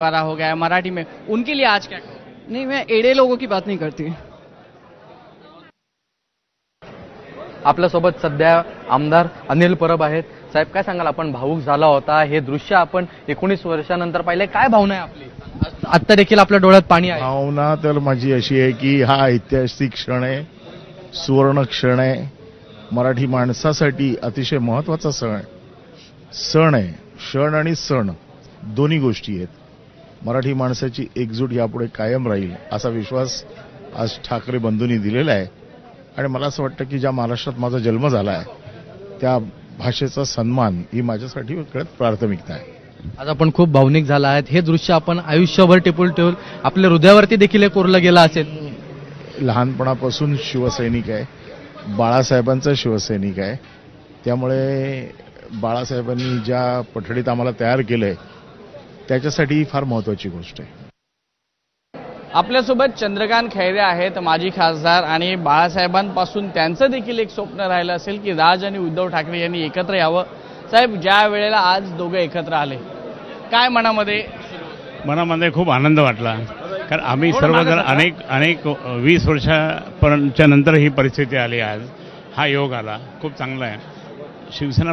वाला हो गया है मराठी में, उनके लिए आज क्या कहोगे? नहीं, मैं एड़े लोगों की बात नहीं करती। आपल्यासोबत सध्या आमदार अनिल परब आहेत। साहेब, काय सांगाल, आपण भावूक झाला होता, हे दृश्य आपण 19 वर्षानंतर पाहिले, काय भावना आहे आपली? आता देखील आपल्या डोळ्यात पाणी आहे। भावना तर माझी अशी आहे की हा ऐतिहासिक क्षण आहे, सुवर्ण क्षण आहे, मराठी माणसासाठी अतिशय महत्त्वाचा सण आहे। क्षण आणि सण दोन्ही गोष्टी आहेत। मराठी माणसाची एकजूट यापुढे कायम राहील असा विश्वास आज ठाकरे बंधूंनी दिलेला आहे आणि मला असं वाटतं की ज्या महाराष्ट्रात माझा जन्म झाला आहे त्या भाषेचा सन्मान ही माझ्यासाठी कळत प्राथमिकता आहे। आज आपण खूप भावनिक झाला आहेत। हे दृश्य आपण आयुष्यभर टिपून ठेवून आपल्या हृदयावरती देखील हे कोरलं गेलं असेल। लहानपणापासून शिवसैनिक आहे, बाळासाहेबांचा शिवसैनिक आहे, त्यामुळे बाळासाहेबांनी ज्या पठडीत आम्हाला तयार केलंय त्याच्यासाठी ही फार महत्त्वाची गोष्ट आहे। आपल्यासोबत चंद्रकांत खैरे आहेत, माजी खासदार, आणि बाळासाहेबांपासून त्यांचं देखील एक स्वप्न राहिलं असेल की राज आणि उद्धव ठाकरे यांनी एकत्र यावं। साहेब, ज्या वेळेला आज दोघे एकत्र आले, काय मनामध्ये खूप आनंद वाटला, कारण आम्ही सर्वजण अनेक 20 वर्षापर्यंतच्या नंतर ही परिस्थिती आली। आज हा योग आला, खूप चांगला आहे। शिवसेना